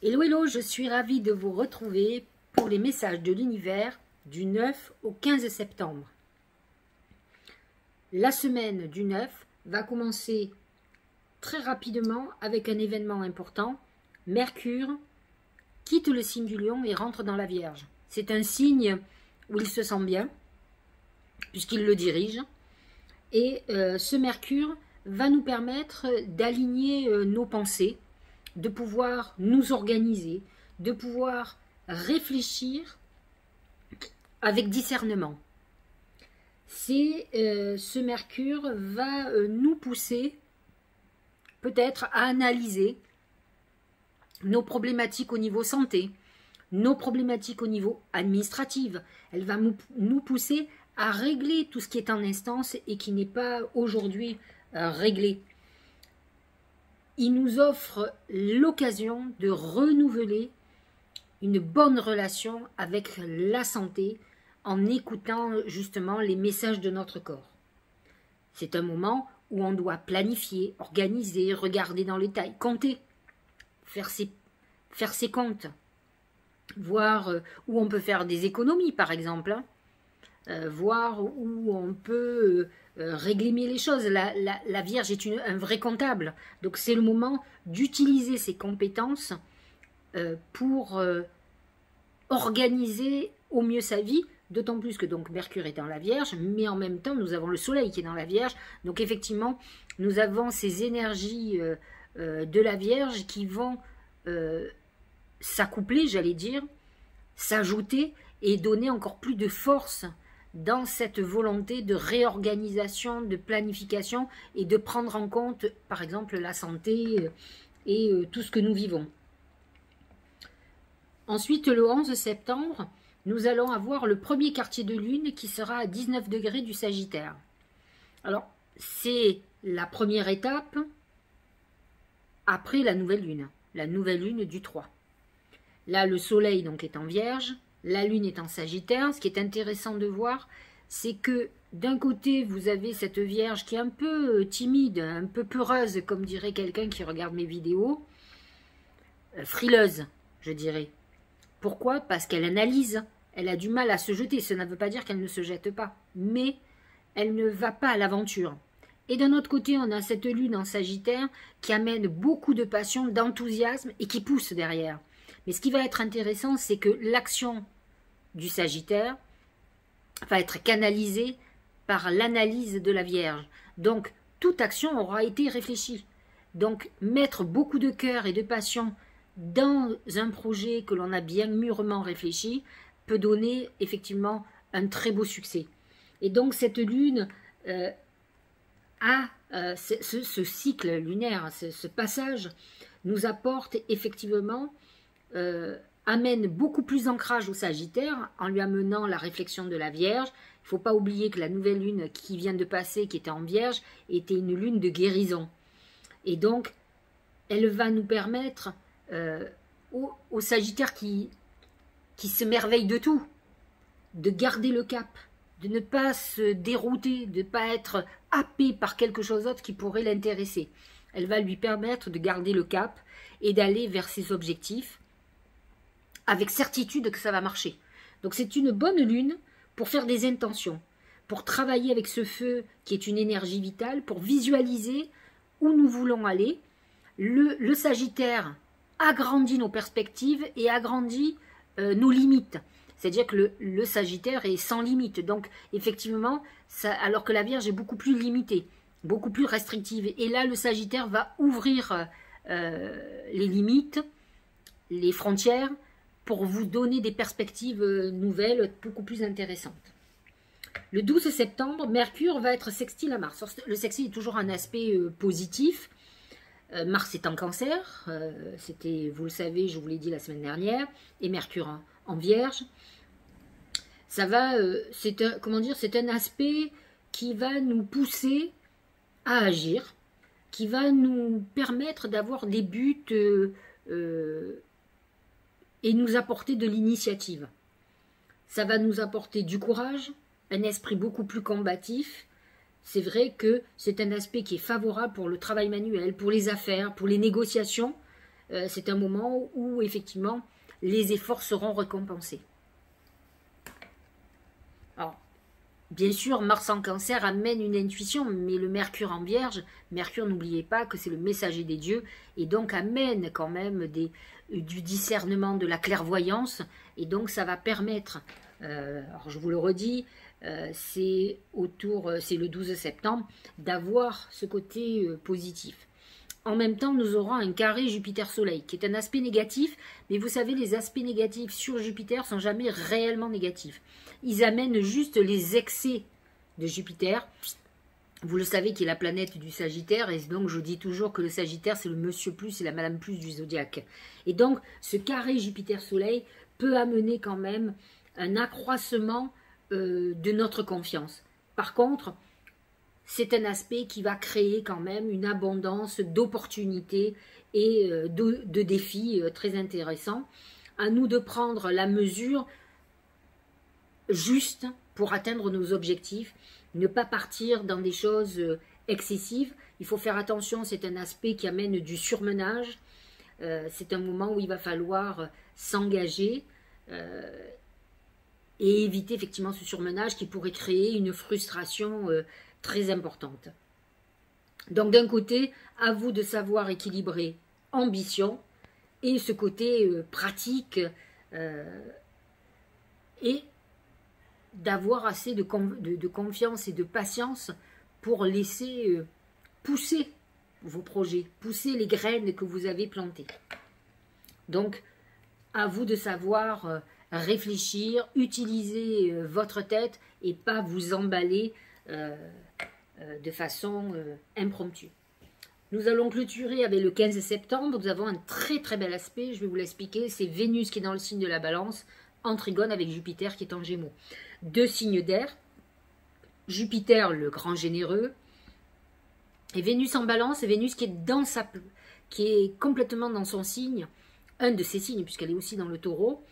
Hello, hello, je suis ravie de vous retrouver pour les messages de l'univers du 9 au 15 septembre. La semaine du 9 va commencer très rapidement avec un événement important. Mercure quitte le signe du Lion et rentre dans la Vierge. C'est un signe où il se sent bien, puisqu'il le dirige. Et ce Mercure va nous permettre d'aligner nos pensées, de pouvoir nous organiser, de pouvoir réfléchir avec discernement. Ce Mercure va nous pousser peut-être à analyser nos problématiques au niveau santé, nos problématiques au niveau administratif. Elle va nous pousser à régler tout ce qui est en instance et qui n'est pas aujourd'hui réglé. Il nous offre l'occasion de renouveler une bonne relation avec la santé en écoutant justement les messages de notre corps. C'est un moment où on doit planifier, organiser, regarder dans les détails, compter, faire ses comptes, voir où on peut faire des économies par exemple, voir où on peut régler mieux les choses. La Vierge est un vrai comptable, donc c'est le moment d'utiliser ses compétences pour organiser au mieux sa vie, d'autant plus que donc Mercure est dans la Vierge, mais en même temps nous avons le Soleil qui est dans la Vierge, donc effectivement nous avons ces énergies de la Vierge qui vont s'accoupler, j'allais dire, s'ajouter et donner encore plus de force dans cette volonté de réorganisation, de planification et de prendre en compte, par exemple, la santé et tout ce que nous vivons. Ensuite, le 11 septembre, nous allons avoir le premier quartier de lune qui sera à 19 degrés du Sagittaire. Alors, c'est la première étape après la nouvelle lune du 3. Là, le soleil donc est en Vierge, la lune est en Sagittaire. Ce qui est intéressant de voir, c'est que d'un côté, vous avez cette Vierge qui est un peu timide, un peu peureuse, comme dirait quelqu'un qui regarde mes vidéos, frileuse, je dirais. Pourquoi? Parce qu'elle analyse, elle a du mal à se jeter. Ça ne veut pas dire qu'elle ne se jette pas, mais elle ne va pas à l'aventure. Et d'un autre côté, on a cette lune en Sagittaire qui amène beaucoup de passion, d'enthousiasme et qui pousse derrière. Mais ce qui va être intéressant, c'est que l'action du Sagittaire va être canalisée par l'analyse de la Vierge. Donc, toute action aura été réfléchie. Donc, mettre beaucoup de cœur et de passion dans un projet que l'on a bien mûrement réfléchi peut donner effectivement un très beau succès. Et donc, cette lune ce cycle lunaire, ce passage, nous apporte effectivement amène beaucoup plus d'ancrage au Sagittaire en lui amenant la réflexion de la Vierge. Il ne faut pas oublier que la nouvelle lune qui vient de passer, qui était en Vierge, était une lune de guérison. Et donc, elle va nous permettre au Sagittaire qui s'émerveille de tout, de garder le cap, de ne pas se dérouter, de ne pas être happé par quelque chose d'autre qui pourrait l'intéresser. Elle va lui permettre de garder le cap et d'aller vers ses objectifs avec certitude que ça va marcher. Donc c'est une bonne lune pour faire des intentions, pour travailler avec ce feu qui est une énergie vitale, pour visualiser où nous voulons aller. Le Sagittaire agrandit nos perspectives et agrandit nos limites. C'est-à-dire que le Sagittaire est sans limite. Donc effectivement, alors que la Vierge est beaucoup plus limitée, beaucoup plus restrictive. Et là, le Sagittaire va ouvrir les limites, les frontières, pour vous donner des perspectives nouvelles, beaucoup plus intéressantes. Le 12 septembre, Mercure va être sextile à Mars. Le sextile est toujours un aspect positif. Mars est en Cancer, c'était, vous le savez, je vous l'ai dit la semaine dernière, et Mercure en Vierge. Ça va, c'est un aspect qui va nous pousser à agir, qui va nous permettre d'avoir des buts et nous apporter de l'initiative. Ça va nous apporter du courage, un esprit beaucoup plus combatif. C'est vrai que c'est un aspect qui est favorable pour le travail manuel, pour les affaires, pour les négociations, c'est un moment où effectivement les efforts seront récompensés. Alors, bien sûr, Mars en Cancer amène une intuition, mais le Mercure en Vierge, Mercure, n'oubliez pas que c'est le messager des dieux, et donc amène quand même du discernement, de la clairvoyance, et donc ça va permettre, alors je vous le redis, c'est le 12 septembre, d'avoir ce côté positif. En même temps, nous aurons un carré Jupiter-Soleil, qui est un aspect négatif, mais vous savez, les aspects négatifs sur Jupiter sont jamais réellement négatifs. Ils amènent juste les excès de Jupiter. Vous le savez, qui est la planète du Sagittaire, et donc je dis toujours que le Sagittaire, c'est le monsieur plus et la madame plus du zodiaque. Et donc, ce carré Jupiter-Soleil peut amener quand même un accroissement de notre confiance. Par contre, c'est un aspect qui va créer quand même une abondance d'opportunités et de défis très intéressants. À nous de prendre la mesure juste pour atteindre nos objectifs, ne pas partir dans des choses excessives. Il faut faire attention, c'est un aspect qui amène du surmenage. C'est un moment où il va falloir s'engager et éviter effectivement ce surmenage qui pourrait créer une frustration très importante. Donc d'un côté, à vous de savoir équilibrer ambition et ce côté pratique et d'avoir assez de confiance et de patience pour laisser pousser vos projets, pousser les graines que vous avez plantées. Donc, à vous de savoir réfléchir, utiliser votre tête et pas vous emballer de façon impromptue. Nous allons clôturer avec le 15 septembre. Nous avons un très très bel aspect, je vais vous l'expliquer. C'est Vénus qui est dans le signe de la Balance, en trigone avec Jupiter qui est en Gémeaux. Deux signes d'air, Jupiter le grand généreux, et Vénus en Balance, et Vénus qui est complètement dans son signe, un de ses signes, puisqu'elle est aussi dans le Taureau,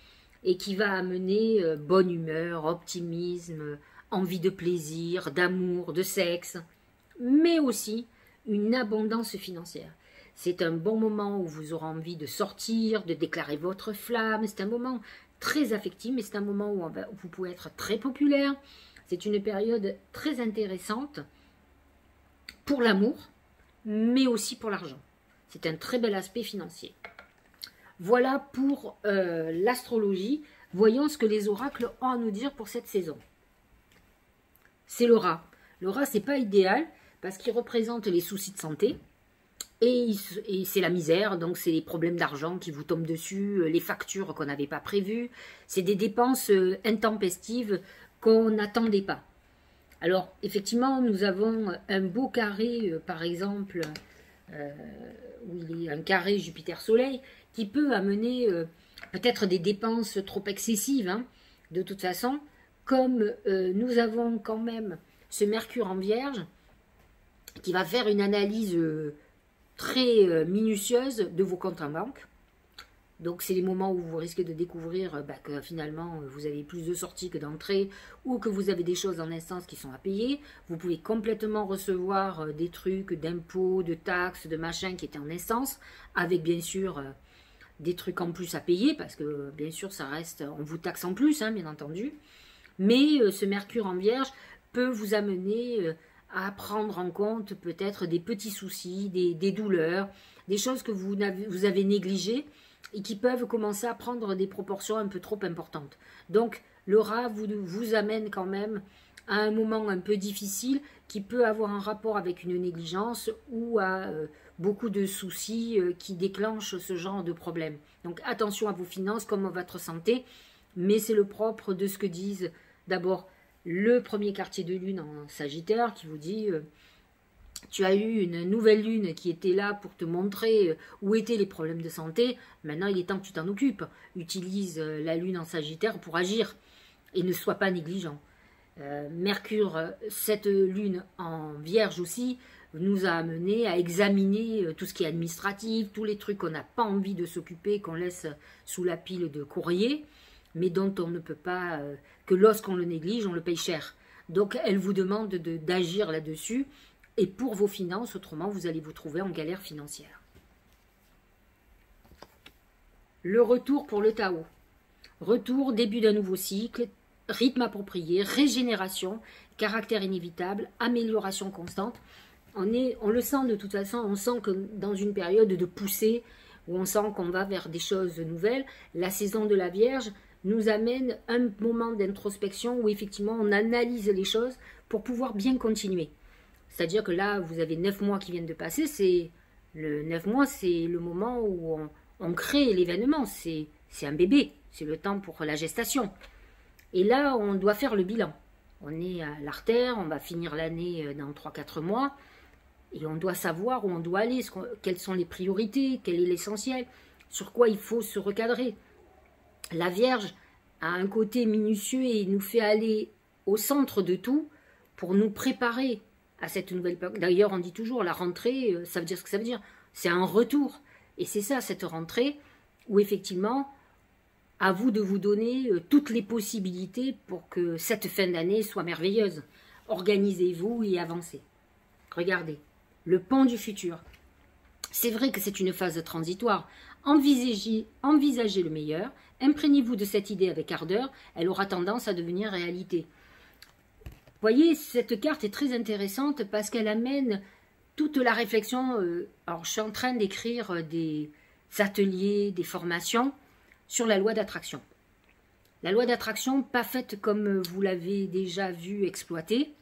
et qui va amener bonne humeur, optimisme, envie de plaisir, d'amour, de sexe, mais aussi une abondance financière. C'est un bon moment où vous aurez envie de sortir, de déclarer votre flamme. C'est un moment très affectif, mais c'est un moment où vous pouvez être très populaire. C'est une période très intéressante pour l'amour, mais aussi pour l'argent. C'est un très bel aspect financier. Voilà pour l'astrologie. Voyons ce que les oracles ont à nous dire pour cette saison. C'est le rat. Le rat, c'est pas idéal parce qu'il représente les soucis de santé et c'est la misère, donc c'est les problèmes d'argent qui vous tombent dessus, les factures qu'on n'avait pas prévues, c'est des dépenses intempestives qu'on n'attendait pas. Alors, effectivement, nous avons un beau carré, par exemple, où il y a un carré Jupiter-Soleil, qui peut amener peut-être des dépenses trop excessives, hein, de toute façon, comme nous avons quand même ce Mercure en Vierge, qui va faire une analyse très minutieuse de vos comptes en banque. Donc c'est les moments où vous risquez de découvrir que finalement vous avez plus de sorties que d'entrées ou que vous avez des choses en instance qui sont à payer. Vous pouvez complètement recevoir des trucs d'impôts, de taxes, de machins qui étaient en instance, avec bien sûr des trucs en plus à payer, parce que bien sûr ça reste, on vous taxe en plus, hein, bien entendu. Mais ce Mercure en Vierge peut vous amener à prendre en compte peut-être des petits soucis, des douleurs, des choses que vous avez négligées et qui peuvent commencer à prendre des proportions un peu trop importantes. Donc le rat vous amène quand même à un moment un peu difficile qui peut avoir un rapport avec une négligence ou à beaucoup de soucis qui déclenchent ce genre de problème. Donc attention à vos finances comme à votre santé, mais c'est le propre de ce que disent d'abord le premier quartier de lune en Sagittaire qui vous dit tu as eu une nouvelle lune qui était là pour te montrer où étaient les problèmes de santé. Maintenant, il est temps que tu t'en occupes. Utilise la lune en Sagittaire pour agir et ne sois pas négligent. Mercure, cette lune en Vierge aussi, nous a amené à examiner tout ce qui est administratif, tous les trucs qu'on n'a pas envie de s'occuper, qu'on laisse sous la pile de courrier, mais dont on ne peut pas, que lorsqu'on le néglige, on le paye cher. Donc, elle vous demande d'agir là-dessus. Et pour vos finances, autrement, vous allez vous trouver en galère financière. le retour pour le Tao. Retour, début d'un nouveau cycle, rythme approprié, régénération, caractère inévitable, amélioration constante. On le sent de toute façon, on sent que dans une période de poussée, où on sent qu'on va vers des choses nouvelles, la saison de la Vierge nous amène un moment d'introspection où effectivement on analyse les choses pour pouvoir bien continuer. C'est-à-dire que là, vous avez 9 mois qui viennent de passer, le 9 mois, c'est le moment où on crée l'événement, c'est un bébé, c'est le temps pour la gestation. Et là, on doit faire le bilan. On est à l'artère, on va finir l'année dans 3-4 mois, et on doit savoir où on doit aller, quelles sont les priorités, quel est l'essentiel, sur quoi il faut se recadrer. La Vierge a un côté minutieux et nous fait aller au centre de tout pour nous préparer à cette nouvelle période. D'ailleurs, on dit toujours, la rentrée, ça veut dire ce que ça veut dire. C'est un retour. Et c'est ça, cette rentrée, où effectivement, à vous de vous donner toutes les possibilités pour que cette fin d'année soit merveilleuse. Organisez-vous et avancez. Regardez, le pont du futur. C'est vrai que c'est une phase transitoire. Envisagez le meilleur, imprégnez-vous de cette idée avec ardeur, elle aura tendance à devenir réalité. Vous voyez, cette carte est très intéressante parce qu'elle amène toute la réflexion. Alors, je suis en train d'écrire des ateliers, des formations sur la loi d'attraction. La loi d'attraction, pas faite comme vous l'avez déjà vu exploiter.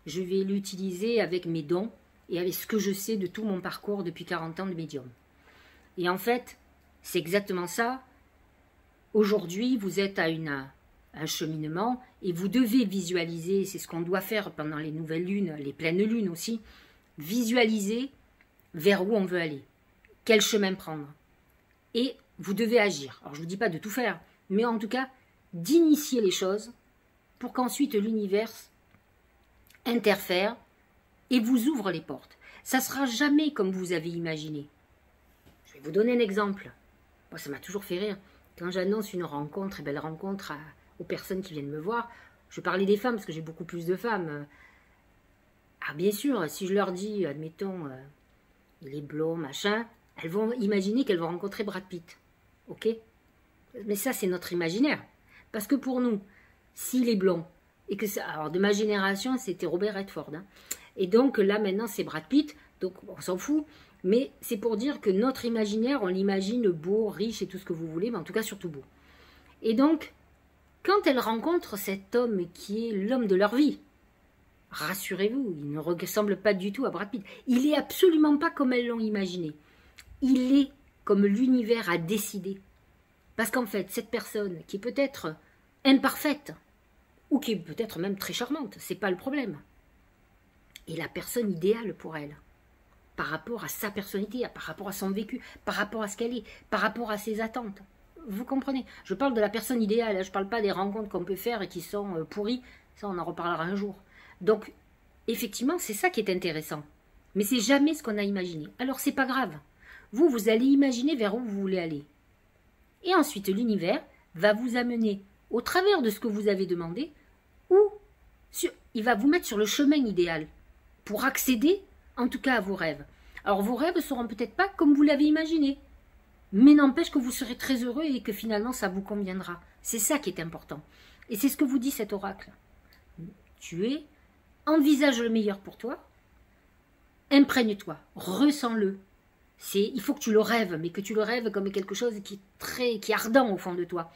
Je vais l'utiliser avec mes dons et avec ce que je sais de tout mon parcours depuis 40 ans de médium. Et en fait, c'est exactement ça. Aujourd'hui, vous êtes à un cheminement et vous devez visualiser, c'est ce qu'on doit faire pendant les nouvelles lunes, les pleines lunes aussi, visualiser vers où on veut aller, quel chemin prendre. Et vous devez agir. Alors je ne vous dis pas de tout faire, mais en tout cas, d'initier les choses pour qu'ensuite l'univers interfère et vous ouvre les portes. Ça ne sera jamais comme vous avez imaginé. Je vais vous donner un exemple. Moi, ça m'a toujours fait rire. Quand j'annonce une rencontre, et belle rencontre aux personnes qui viennent me voir, je parlais des femmes parce que j'ai beaucoup plus de femmes. Ah, bien sûr, si je leur dis, admettons, il est blond, machin, elles vont imaginer qu'elles vont rencontrer Brad Pitt. Ok? Mais ça, c'est notre imaginaire. Parce que pour nous, s'il est blond, et que ça, alors de ma génération, c'était Robert Redford. Hein, et donc là, maintenant, c'est Brad Pitt, donc on s'en fout. Mais c'est pour dire que notre imaginaire, on l'imagine beau, riche et tout ce que vous voulez, mais en tout cas surtout beau. Et donc, quand elles rencontrent cet homme qui est l'homme de leur vie, rassurez-vous, il ne ressemble pas du tout à Brad Pitt. Il n'est absolument pas comme elles l'ont imaginé. Il est comme l'univers a décidé. Parce qu'en fait, cette personne qui est peut-être imparfaite, ou qui est peut-être même très charmante, c'est pas le problème, est la personne idéale pour elle. Par rapport à sa personnalité, par rapport à son vécu, par rapport à ce qu'elle est, par rapport à ses attentes. Vous comprenez? Je parle de la personne idéale, je ne parle pas des rencontres qu'on peut faire et qui sont pourries, ça on en reparlera un jour. Donc, effectivement, c'est ça qui est intéressant. Mais c'est jamais ce qu'on a imaginé. Alors, c'est pas grave. Vous allez imaginer vers où vous voulez aller. Et ensuite, l'univers va vous amener, au travers de ce que vous avez demandé, ou il va vous mettre sur le chemin idéal pour accéder en tout cas à vos rêves. Alors vos rêves ne seront peut-être pas comme vous l'avez imaginé, mais n'empêche que vous serez très heureux et que finalement ça vous conviendra. C'est ça qui est important. Et c'est ce que vous dit cet oracle. Envisage le meilleur pour toi, imprègne-toi, ressens-le. Il faut que tu le rêves, mais que tu le rêves comme quelque chose qui est ardent au fond de toi.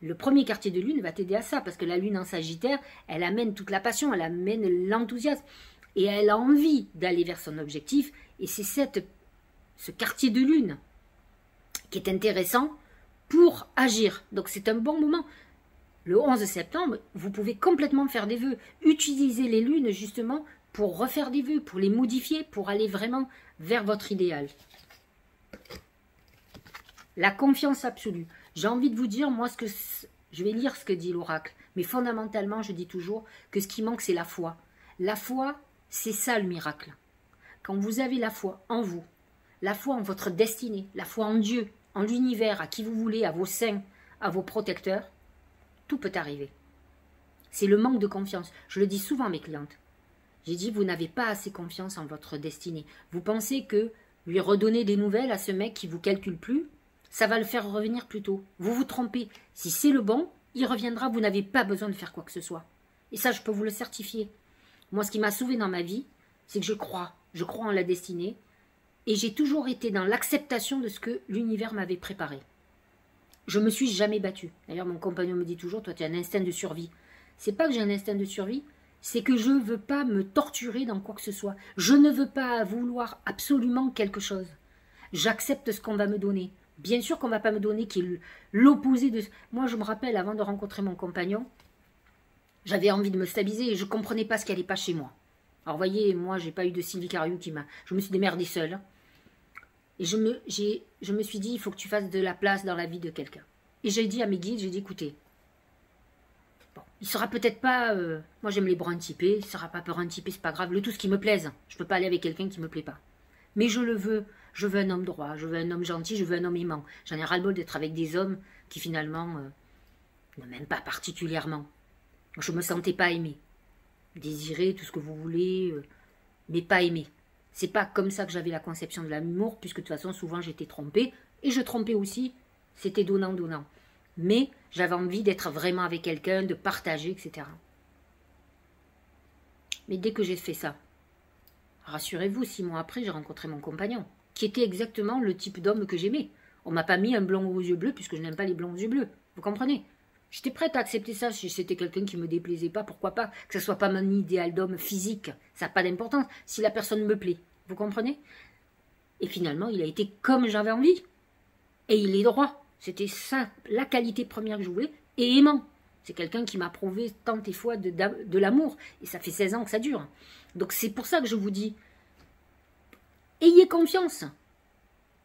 Le premier quartier de lune va t'aider à ça, parce que la lune en Sagittaire, elle amène toute la passion, elle amène l'enthousiasme. Et elle a envie d'aller vers son objectif. Et c'est ce quartier de lune qui est intéressant pour agir. Donc c'est un bon moment. Le 11 septembre, vous pouvez complètement faire des vœux. Utilisez les lunes justement pour refaire des vœux, pour les modifier, pour aller vraiment vers votre idéal. La confiance absolue. J'ai envie de vous dire, moi, je vais lire ce que dit l'oracle. Mais fondamentalement, je dis toujours que ce qui manque, c'est la foi. La foi, c'est ça le miracle. Quand vous avez la foi en vous, la foi en votre destinée, la foi en Dieu, en l'univers, à qui vous voulez, à vos saints, à vos protecteurs, tout peut arriver. C'est le manque de confiance. Je le dis souvent à mes clientes. J'ai dit, vous n'avez pas assez confiance en votre destinée. Vous pensez que lui redonner des nouvelles à ce mec qui ne vous calcule plus, ça va le faire revenir plus tôt. Vous vous trompez. Si c'est le bon, il reviendra, vous n'avez pas besoin de faire quoi que ce soit. Et ça, je peux vous le certifier. Moi, ce qui m'a sauvé dans ma vie, c'est que je crois en la destinée, et j'ai toujours été dans l'acceptation de ce que l'univers m'avait préparé. Je me suis jamais battue. D'ailleurs, mon compagnon me dit toujours, toi, tu as un instinct de survie. C'est pas que j'ai un instinct de survie, c'est que je ne veux pas me torturer dans quoi que ce soit. Je ne veux pas vouloir absolument quelque chose. J'accepte ce qu'on va me donner. Bien sûr qu'on ne va pas me donner qui est l'opposé de... Moi, je me rappelle, avant de rencontrer mon compagnon, j'avais envie de me stabiliser et je ne comprenais pas ce qui n'allait pas chez moi. Alors, vous voyez, moi, je n'ai pas eu de Sylvie Cariou qui m'a... Je me suis démerdée seule. Et je me suis dit, il faut que tu fasses de la place dans la vie de quelqu'un. Et j'ai dit à mes guides, j'ai dit, écoutez, bon, il sera peut-être pas... moi, j'aime les bruns typés, il ne sera pas brun typé, c'est pas grave. Le tout, ce qui me plaise. Je ne peux pas aller avec quelqu'un qui ne me plaît pas. Mais je le veux. Je veux un homme droit, je veux un homme gentil, je veux un homme aimant. J'en ai ras-le-bol d'être avec des hommes qui, finalement, ne m'aiment pas particulièrement. Je ne me sentais pas aimée. Désirée, tout ce que vous voulez, mais pas aimée. C'est pas comme ça que j'avais la conception de l'amour, puisque de toute façon, souvent, j'étais trompée. Et je trompais aussi, c'était donnant-donnant. Mais j'avais envie d'être vraiment avec quelqu'un, de partager, etc. Mais dès que j'ai fait ça, rassurez-vous, 6 mois après, j'ai rencontré mon compagnon, qui était exactement le type d'homme que j'aimais. On m'a pas mis un blond aux yeux bleus, puisque je n'aime pas les blonds aux yeux bleus. Vous comprenez? J'étais prête à accepter ça. Si c'était quelqu'un qui me déplaisait pas, pourquoi pas? Que ce soit pas mon idéal d'homme physique, ça n'a pas d'importance. Si la personne me plaît, vous comprenez? Et finalement, il a été comme j'avais envie. Et il est droit. C'était ça, la qualité première que je voulais. Et aimant. C'est quelqu'un qui m'a prouvé tant et fois de l'amour. Et ça fait 16 ans que ça dure. Donc c'est pour ça que je vous dis, ayez confiance.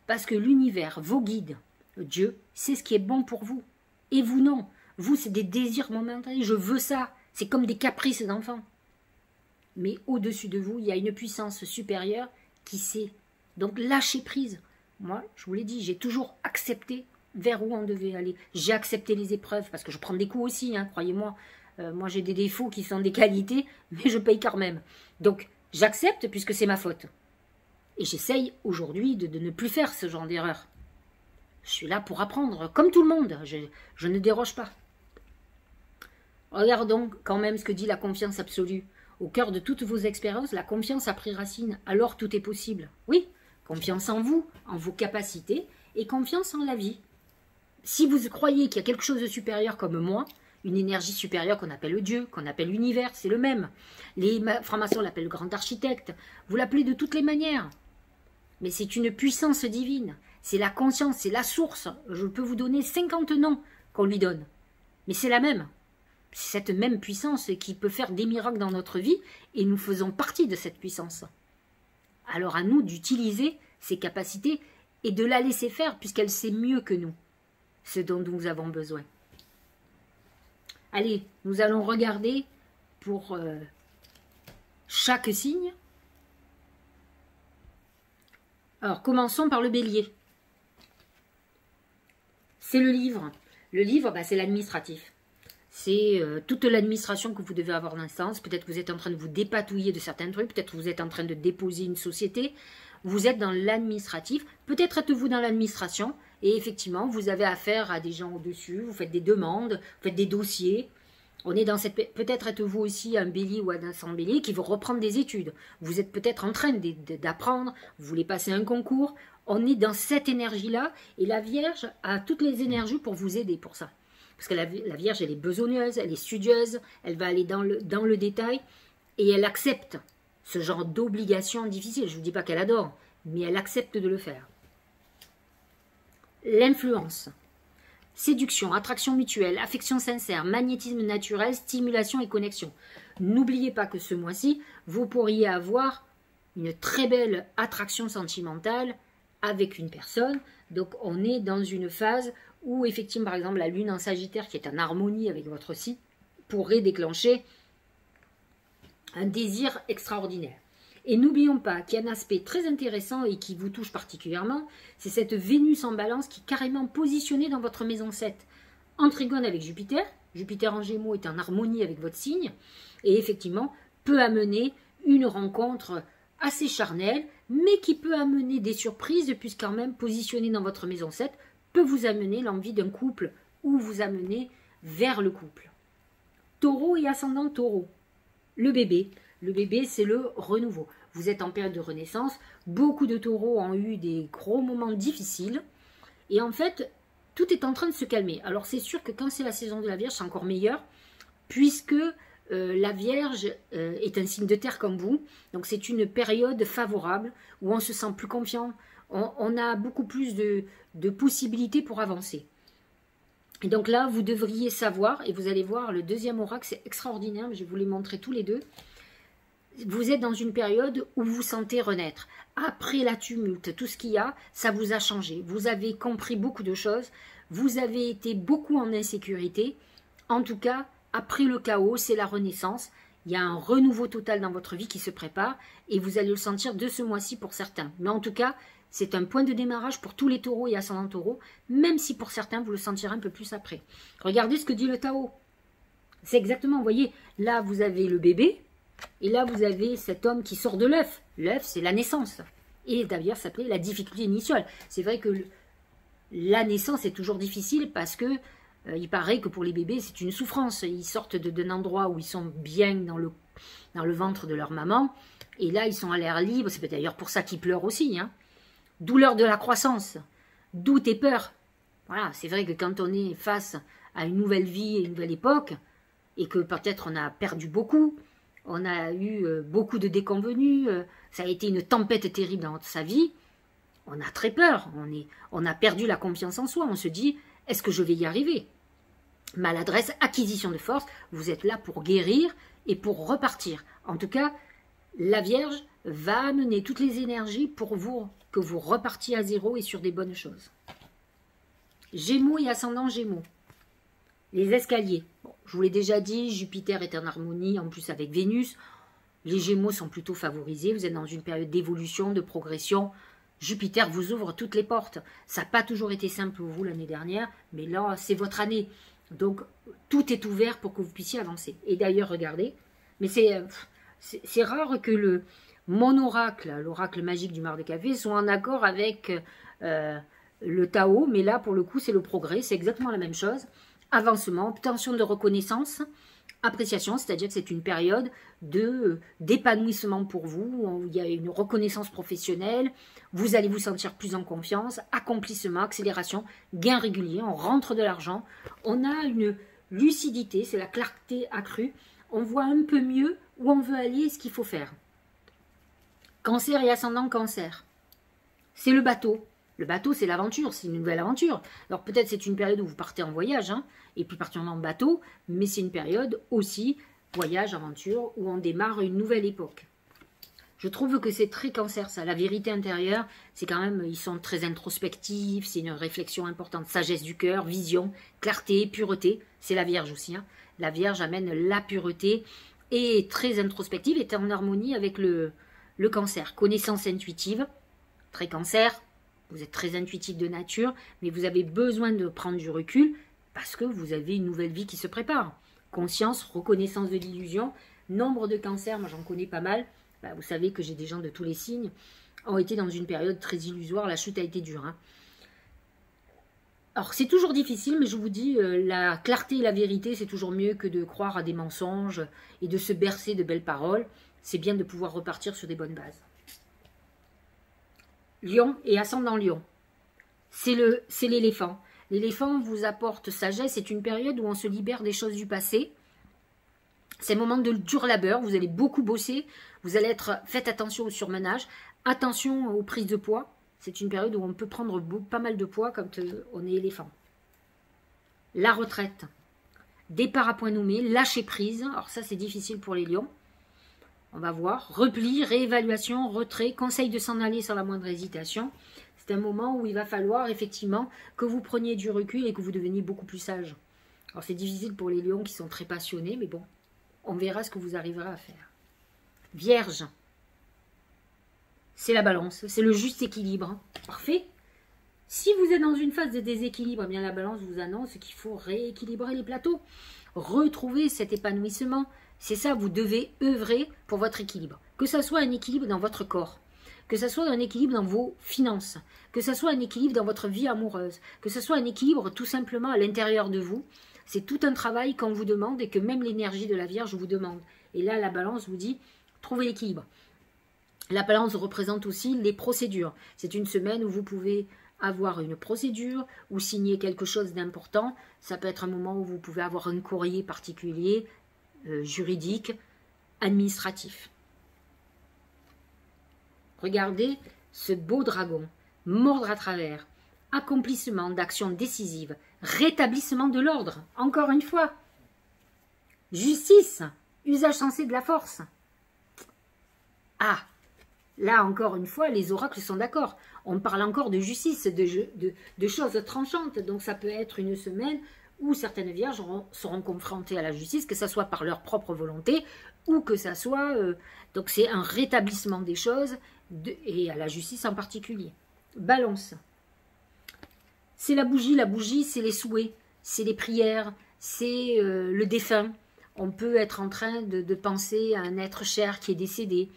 Parce que l'univers, vos guides, Dieu, c'est ce qui est bon pour vous. Et vous, non. Vous, c'est des désirs momentanés. Je veux ça. C'est comme des caprices d'enfants. Mais au-dessus de vous, il y a une puissance supérieure qui sait. Donc lâchez prise. Moi, je vous l'ai dit, j'ai toujours accepté vers où on devait aller. J'ai accepté les épreuves, parce que je prends des coups aussi, hein, croyez-moi. Moi, j'ai des défauts qui sont des qualités, mais je paye quand même. Donc, j'accepte puisque c'est ma faute. Et j'essaye aujourd'hui de ne plus faire ce genre d'erreur. Je suis là pour apprendre, comme tout le monde. Je ne déroge pas. Regardons quand même ce que dit la confiance absolue. Au cœur de toutes vos expériences, la confiance a pris racine. Alors tout est possible. Oui, confiance en vous, en vos capacités, et confiance en la vie. Si vous croyez qu'il y a quelque chose de supérieur comme moi, une énergie supérieure qu'on appelle Dieu, qu'on appelle l'univers, c'est le même. Les francs-maçons l'appellent le grand architecte. Vous l'appelez de toutes les manières. Mais c'est une puissance divine. C'est la conscience, c'est la source. Je peux vous donner 50 noms qu'on lui donne. Mais c'est la même. C'est cette même puissance qui peut faire des miracles dans notre vie et nous faisons partie de cette puissance. Alors à nous d'utiliser ces capacités et de la laisser faire puisqu'elle sait mieux que nous ce dont nous avons besoin. Allez, nous allons regarder pour chaque signe. Alors, commençons par le bélier. C'est le livre. Le livre, c'est l'administratif. C'est toute l'administration que vous devez avoir dans l'instance. Peut-être que vous êtes en train de vous dépatouiller de certains trucs. Peut-être que vous êtes en train de déposer une société. Vous êtes dans l'administratif. Peut-être êtes-vous dans l'administration. Et effectivement, vous avez affaire à des gens au-dessus. Vous faites des demandes, vous faites des dossiers. On est dans cette... Peut-être êtes-vous aussi un bélier ou un ascendant bélier qui veut reprendre des études. Vous êtes peut-être en train d'apprendre. Vous voulez passer un concours. On est dans cette énergie-là. Et la Vierge a toutes les énergies pour vous aider pour ça. Parce que la Vierge, elle est besogneuse, elle est studieuse, elle va aller dans le détail et elle accepte ce genre d'obligation difficile. Je ne vous dis pas qu'elle adore, mais elle accepte de le faire. L'influence. Séduction, attraction mutuelle, affection sincère, magnétisme naturel, stimulation et connexion. N'oubliez pas que ce mois-ci, vous pourriez avoir une très belle attraction sentimentale avec une personne. Donc on est dans une phase où effectivement, par exemple, la lune en Sagittaire, qui est en harmonie avec votre signe, pourrait déclencher un désir extraordinaire. Et n'oublions pas qu'il y a un aspect très intéressant et qui vous touche particulièrement, c'est cette Vénus en balance qui est carrément positionnée dans votre maison 7, en trigone avec Jupiter. Jupiter en Gémeaux est en harmonie avec votre signe, et effectivement, peut amener une rencontre assez charnelle, mais qui peut amener des surprises, puisqu'en même positionné dans votre maison 7, peut vous amener l'envie d'un couple ou vous amener vers le couple. Taureau et ascendant taureau. Le bébé. Le bébé, c'est le renouveau. Vous êtes en période de renaissance. Beaucoup de taureaux ont eu des gros moments difficiles. Et en fait, tout est en train de se calmer. Alors c'est sûr que quand c'est la saison de la Vierge, c'est encore meilleur, puisque la Vierge est un signe de terre comme vous. Donc c'est une période favorable où on se sent plus confiant. On a beaucoup plus de possibilités pour avancer. Et donc là, vous devriez savoir, et vous allez voir, le deuxième oracle, c'est extraordinaire, mais je vais vous les montrer tous les deux. Vous êtes dans une période où vous sentez renaître. Après la tumulte, tout ce qu'il y a, ça vous a changé. Vous avez compris beaucoup de choses. Vous avez été beaucoup en insécurité. En tout cas, après le chaos, c'est la renaissance. Il y a un renouveau total dans votre vie qui se prépare et vous allez le sentir de ce mois-ci pour certains. Mais en tout cas, c'est un point de démarrage pour tous les taureaux et ascendants taureaux, même si pour certains, vous le sentirez un peu plus après. Regardez ce que dit le Tao. C'est exactement, vous voyez, là, vous avez le bébé. Et là, vous avez cet homme qui sort de l'œuf. L'œuf, c'est la naissance. Et d'ailleurs, ça s'appelait la difficulté initiale. C'est vrai que la naissance est toujours difficile parce que il paraît que pour les bébés, c'est une souffrance. Ils sortent d'un endroit où ils sont bien dans le ventre de leur maman. Et là, ils sont à l'air libre. C'est peut-être d'ailleurs pour ça qu'ils pleurent aussi. Hein. Douleur de la croissance. Doute et peur. Voilà, c'est vrai que quand on est face à une nouvelle vie et une nouvelle époque, et que peut-être on a perdu beaucoup, on a eu beaucoup de déconvenus, ça a été une tempête terrible dans sa vie, on a très peur, on a perdu la confiance en soi, on se dit, est-ce que je vais y arriver? Maladresse, acquisition de force, vous êtes là pour guérir et pour repartir. En tout cas, la Vierge va amener toutes les énergies pour que vous repartiez à zéro et sur des bonnes choses. Gémeaux et ascendant Gémeaux. Les escaliers. Bon, je vous l'ai déjà dit, Jupiter est en harmonie, en plus avec Vénus. Les Gémeaux sont plutôt favorisés. Vous êtes dans une période d'évolution, de progression. Jupiter vous ouvre toutes les portes. Ça n'a pas toujours été simple pour vous l'année dernière, mais là, c'est votre année. Donc, tout est ouvert pour que vous puissiez avancer. Et d'ailleurs, regardez, mais c'est rare que mon oracle, l'oracle magique du Mar de Café, soit en accord avec le Tao, mais là, pour le coup, c'est le progrès. C'est exactement la même chose. Avancement, obtention de reconnaissance, appréciation, c'est-à-dire que c'est une période d'épanouissement pour vous, où il y a une reconnaissance professionnelle, vous allez vous sentir plus en confiance, accomplissement, accélération, gain régulier, on rentre de l'argent, on a une lucidité, c'est la clarté accrue, on voit un peu mieux où on veut aller et ce qu'il faut faire. Cancer et ascendant Cancer, c'est le bateau. Le bateau, c'est l'aventure, c'est une nouvelle aventure. Alors peut-être c'est une période où vous partez en voyage, hein, et plus particulièrement en bateau, mais c'est une période aussi, voyage, aventure, où on démarre une nouvelle époque. Je trouve que c'est très Cancer, ça. La vérité intérieure, c'est quand même, ils sont très introspectifs, c'est une réflexion importante, sagesse du cœur, vision, clarté, pureté. C'est la Vierge aussi. Hein. La Vierge amène la pureté et est très introspective, est en harmonie avec le Cancer. Connaissance intuitive, très Cancer. Vous êtes très intuitif de nature, mais vous avez besoin de prendre du recul parce que vous avez une nouvelle vie qui se prépare. Conscience, reconnaissance de l'illusion. Nombre de cancers, moi j'en connais pas mal. Bah, vous savez que j'ai des gens de tous les signes, ont été dans une période très illusoire. La chute a été dure. Hein. Alors c'est toujours difficile, mais je vous dis, la clarté et la vérité, c'est toujours mieux que de croire à des mensonges et de se bercer de belles paroles. C'est bien de pouvoir repartir sur des bonnes bases. Lion et ascendant Lion, c'est l'éléphant. L'éléphant vous apporte sagesse, c'est une période où on se libère des choses du passé. C'est un moment de dur labeur, vous allez beaucoup bosser, vous allez faites attention au surmenage, attention aux prises de poids. C'est une période où on peut prendre pas mal de poids quand on est éléphant. La retraite, départ à point nommé, lâcher prise, alors ça c'est difficile pour les lions. On va voir, repli, réévaluation, retrait, conseil de s'en aller sans la moindre hésitation. C'est un moment où il va falloir effectivement que vous preniez du recul et que vous deveniez beaucoup plus sage. Alors c'est difficile pour les lions qui sont très passionnés, mais bon, on verra ce que vous arriverez à faire. Vierge, c'est la balance, c'est le juste équilibre. Parfait. Si vous êtes dans une phase de déséquilibre, eh bien la balance vous annonce qu'il faut rééquilibrer les plateaux, retrouver cet épanouissement. C'est ça, vous devez œuvrer pour votre équilibre. Que ce soit un équilibre dans votre corps, que ce soit un équilibre dans vos finances, que ce soit un équilibre dans votre vie amoureuse, que ce soit un équilibre tout simplement à l'intérieur de vous. C'est tout un travail qu'on vous demande et que même l'énergie de la Vierge vous demande. Et là, la balance vous dit, trouvez l'équilibre. La balance représente aussi les procédures. C'est une semaine où vous pouvez avoir une procédure ou signer quelque chose d'important. Ça peut être un moment où vous pouvez avoir un courrier particulier, juridique, administratif. Regardez ce beau dragon, mordre à travers, accomplissement d'actions décisives, rétablissement de l'ordre, encore une fois, justice, usage sensé de la force. Ah, là encore une fois, les oracles sont d'accord. On parle encore de justice, de choses tranchantes, donc ça peut être une semaine où certaines vierges seront confrontées à la justice, que ce soit par leur propre volonté, ou que ça soit... donc c'est un rétablissement des choses, et à la justice en particulier. Balance. C'est la bougie c'est les souhaits, c'est les prières, c'est le défunt. On peut être en train de penser à un être cher qui est décédé,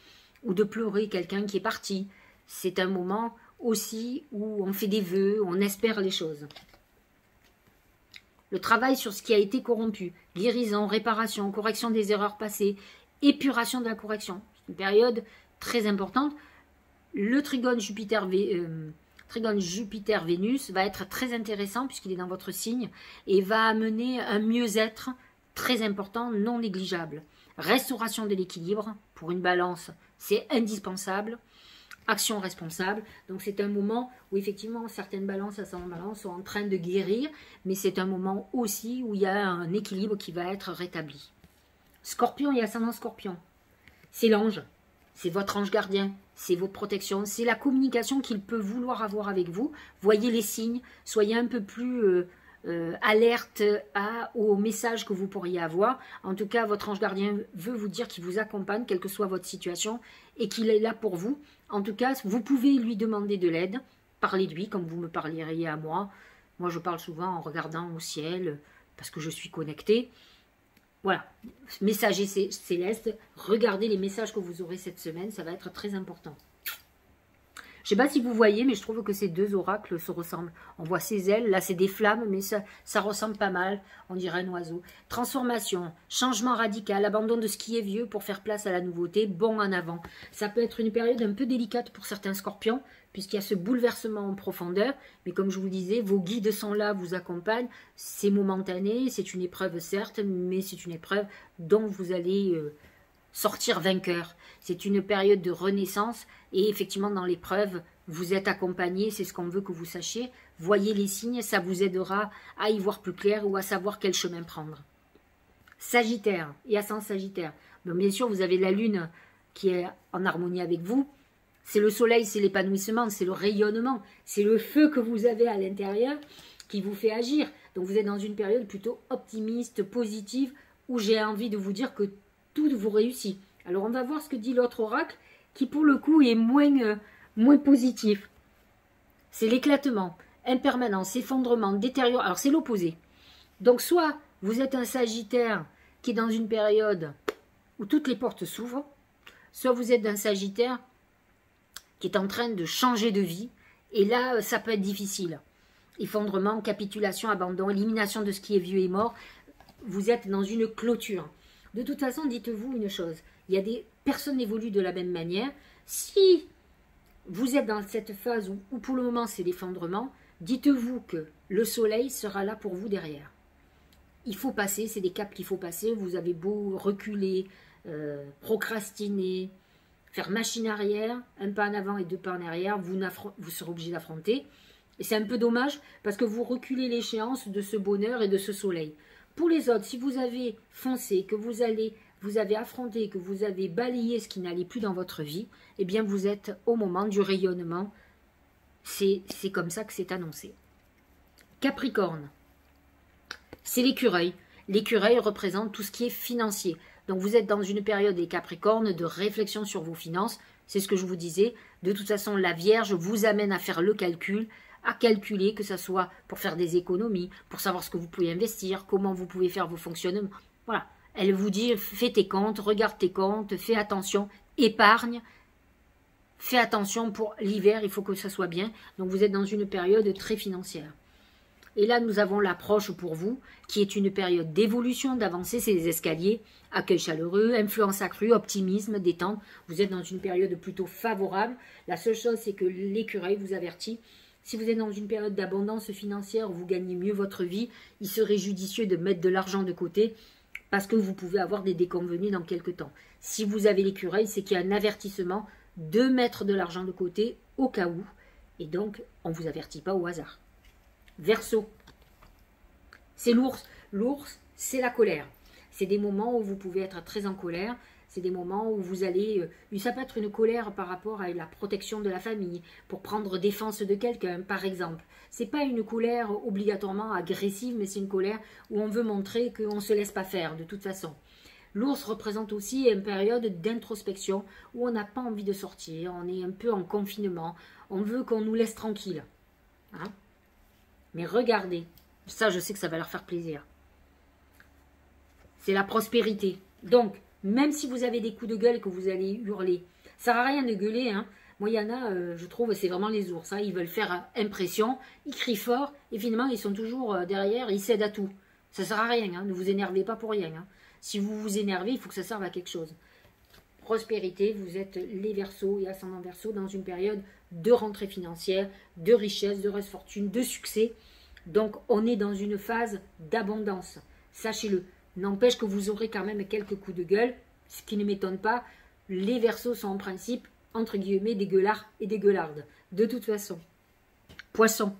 ou de pleurer quelqu'un qui est parti. C'est un moment aussi où on fait des vœux, on espère les choses. Le travail sur ce qui a été corrompu, guérison, réparation, correction des erreurs passées, épuration de la correction. C'est une période très importante. Le trigone Jupiter-Vénus va être très intéressant puisqu'il est dans votre signe et va amener un mieux-être très important, non négligeable. Restauration de l'équilibre pour une balance, c'est indispensable. Action responsable, donc c'est un moment où effectivement certaines balances, ascendant balance sont en train de guérir, mais c'est un moment aussi où il y a un équilibre qui va être rétabli. Scorpion et ascendant Scorpion, c'est l'ange, c'est votre ange gardien, c'est votre protection, c'est la communication qu'il peut vouloir avoir avec vous. Voyez les signes, soyez un peu plus alerte aux messages que vous pourriez avoir. En tout cas, votre ange gardien veut vous dire qu'il vous accompagne, quelle que soit votre situation, et qu'il est là pour vous. En tout cas, vous pouvez lui demander de l'aide, parler de lui comme vous me parleriez à moi. Moi, je parle souvent en regardant au ciel, parce que je suis connectée. Voilà, messager céleste, regardez les messages que vous aurez cette semaine, ça va être très important. Je ne sais pas si vous voyez, mais je trouve que ces deux oracles se ressemblent. On voit ses ailes, là c'est des flammes, mais ça ressemble pas mal, on dirait un oiseau. Transformation, changement radical, abandon de ce qui est vieux pour faire place à la nouveauté, bond en avant. Ça peut être une période un peu délicate pour certains scorpions, puisqu'il y a ce bouleversement en profondeur, mais comme je vous disais, vos guides sont là, vous accompagnent, c'est momentané, c'est une épreuve certes, mais c'est une épreuve dont vous allez sortir vainqueur. C'est une période de renaissance, et effectivement dans l'épreuve, vous êtes accompagné, c'est ce qu'on veut que vous sachiez. Voyez les signes, ça vous aidera à y voir plus clair ou à savoir quel chemin prendre. Sagittaire et ascendant Sagittaire. Bon, bien sûr, vous avez la lune qui est en harmonie avec vous. C'est le soleil, c'est l'épanouissement, c'est le rayonnement, c'est le feu que vous avez à l'intérieur qui vous fait agir. Donc vous êtes dans une période plutôt optimiste, positive, où j'ai envie de vous dire que tout vous réussit. Alors on va voir ce que dit l'autre oracle, qui pour le coup est moins positif. C'est l'éclatement, impermanence, effondrement, détérioration. Alors c'est l'opposé. Donc soit vous êtes un Sagittaire qui est dans une période où toutes les portes s'ouvrent, soit vous êtes un Sagittaire qui est en train de changer de vie, et là, ça peut être difficile. Effondrement, capitulation, abandon, élimination de ce qui est vieux et mort, vous êtes dans une clôture. De toute façon, dites-vous une chose, il y a des personnes évoluent de la même manière. Si vous êtes dans cette phase où pour le moment c'est l'effondrement, dites-vous que le soleil sera là pour vous derrière. Il faut passer, c'est des caps qu'il faut passer, vous avez beau reculer, procrastiner, faire machine arrière, un pas en avant et deux pas en arrière, vous serez obligé d'affronter. Et c'est un peu dommage parce que vous reculez l'échéance de ce bonheur et de ce soleil. Pour les autres, si vous avez foncé, que vous avez affronté, que vous avez balayé ce qui n'allait plus dans votre vie, eh bien vous êtes au moment du rayonnement. C'est comme ça que c'est annoncé. Capricorne, c'est l'écureuil. L'écureuil représente tout ce qui est financier. Donc vous êtes dans une période des Capricornes de réflexion sur vos finances. C'est ce que je vous disais. De toute façon, la Vierge vous amène à faire le calcul, à calculer, que ce soit pour faire des économies, pour savoir ce que vous pouvez investir, comment vous pouvez faire vos fonctionnements. Voilà. Elle vous dit, fais tes comptes, regarde tes comptes, fais attention, épargne. fais attention pour l'hiver, il faut que ça soit bien. Donc vous êtes dans une période très financière. Et là, nous avons l'approche pour vous, qui est une période d'évolution, d'avancée, c'est les escaliers, accueil chaleureux, influence accrue, optimisme, détente. Vous êtes dans une période plutôt favorable. La seule chose, c'est que l'écureuil vous avertit. Si vous êtes dans une période d'abondance financière où vous gagnez mieux votre vie, il serait judicieux de mettre de l'argent de côté parce que vous pouvez avoir des déconvenus dans quelques temps. Si vous avez l'écureuil, c'est qu'il y a un avertissement de mettre de l'argent de côté au cas où. Et donc, on ne vous avertit pas au hasard. Verseau, c'est l'ours. L'ours, c'est la colère. C'est des moments où vous pouvez être très en colère. C'est des moments où vous allez... ça peut être une colère par rapport à la protection de la famille, pour prendre défense de quelqu'un, par exemple. Ce n'est pas une colère obligatoirement agressive, mais c'est une colère où on veut montrer qu'on ne se laisse pas faire, de toute façon. L'ours représente aussi une période d'introspection, où on n'a pas envie de sortir, on est un peu en confinement, on veut qu'on nous laisse tranquille. Hein? Mais regardez, ça je sais que ça va leur faire plaisir. C'est la prospérité. Donc, même si vous avez des coups de gueule et que vous allez hurler, ça ne sert à rien de gueuler. Hein. Moi, il y en a, je trouve, c'est vraiment les ours. Hein. Ils veulent faire impression, ils crient fort et finalement, ils sont toujours derrière, ils cèdent à tout. Ça ne sert à rien, hein. Ne vous énervez pas pour rien. Hein. Si vous vous énervez, il faut que ça serve à quelque chose. Prospérité, vous êtes les Verseaux et ascendants Verseaux dans une période de rentrée financière, de richesse, de fortune, de succès. Donc, on est dans une phase d'abondance. Sachez-le. N'empêche que vous aurez quand même quelques coups de gueule, ce qui ne m'étonne pas. Les Verseaux sont en principe, entre guillemets, des gueulards et des gueulardes. De toute façon. Poisson.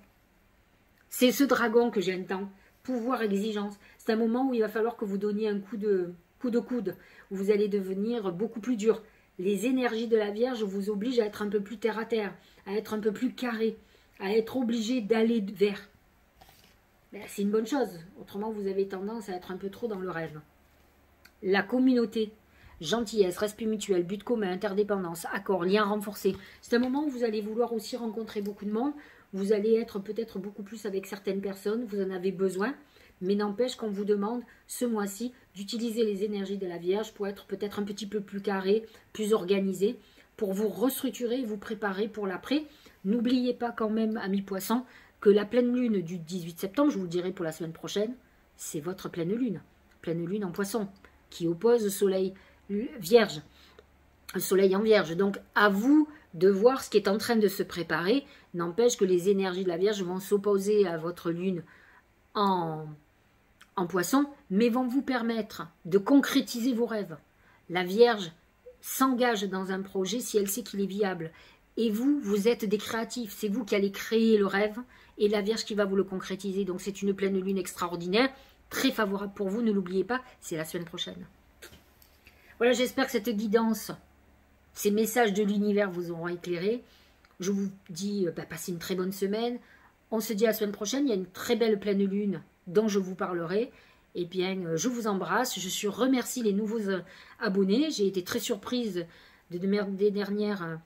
C'est ce dragon que j'entends. Pouvoir, exigence. C'est un moment où il va falloir que vous donniez un coup de coude, où vous allez devenir beaucoup plus dur. Les énergies de la Vierge vous obligent à être un peu plus terre à terre, à être un peu plus carré, à être obligé d'aller vers. Ben, c'est une bonne chose. Autrement, vous avez tendance à être un peu trop dans le rêve. La communauté, gentillesse, respect mutuel, but commun, interdépendance, accord, lien renforcé. C'est un moment où vous allez vouloir aussi rencontrer beaucoup de monde. Vous allez être peut-être beaucoup plus avec certaines personnes. Vous en avez besoin. Mais n'empêche qu'on vous demande ce mois-ci d'utiliser les énergies de la Vierge pour être peut-être un petit peu plus carré, plus organisé, pour vous restructurer et vous préparer pour l'après. N'oubliez pas quand même, amis poissons, que la pleine lune du 18 septembre, je vous le dirai pour la semaine prochaine, c'est votre pleine lune en poisson, qui oppose soleil vierge, soleil en vierge. Donc à vous de voir ce qui est en train de se préparer. N'empêche que les énergies de la Vierge vont s'opposer à votre lune en poisson, mais vont vous permettre de concrétiser vos rêves. La Vierge s'engage dans un projet si elle sait qu'il est viable. Et vous, vous êtes des créatifs. C'est vous qui allez créer le rêve et la Vierge qui va vous le concrétiser. Donc c'est une pleine lune extraordinaire, très favorable pour vous. Ne l'oubliez pas, c'est la semaine prochaine. Voilà, j'espère que cette guidance, ces messages de l'univers vous auront éclairé. Je vous dis, passez une très bonne semaine. On se dit à la semaine prochaine. Il y a une très belle pleine lune dont je vous parlerai. Eh bien, je vous embrasse. Je remercie les nouveaux abonnés. J'ai été très surprise des dernières...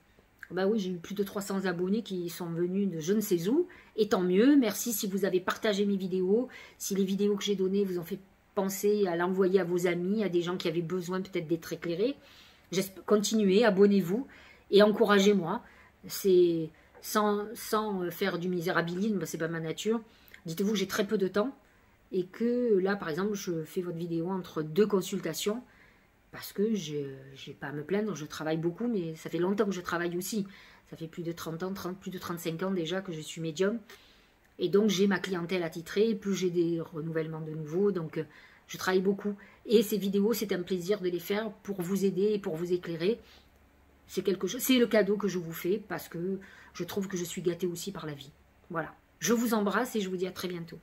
oui, j'ai eu plus de 300 abonnés qui sont venus de je ne sais où. Et tant mieux. Merci si vous avez partagé mes vidéos. Si les vidéos que j'ai données vous ont fait penser à l'envoyer à vos amis, à des gens qui avaient besoin peut-être d'être éclairés. Continuez, abonnez-vous et encouragez-moi. C'est sans faire du misérabilisme, c'est pas ma nature. Dites-vous que j'ai très peu de temps et que là, par exemple, je fais votre vidéo entre 2 consultations parce que je n'ai pas à me plaindre, je travaille beaucoup, mais ça fait longtemps que je travaille aussi. Ça fait plus de 30 ans, plus de 35 ans déjà que je suis médium. Et donc, j'ai ma clientèle attitrée, plus j'ai des renouvellements de nouveau, donc je travaille beaucoup. Et ces vidéos, c'est un plaisir de les faire pour vous aider et pour vous éclairer. C'est quelque chose, c'est le cadeau que je vous fais parce que je trouve que je suis gâtée aussi par la vie. Voilà. Je vous embrasse et je vous dis à très bientôt.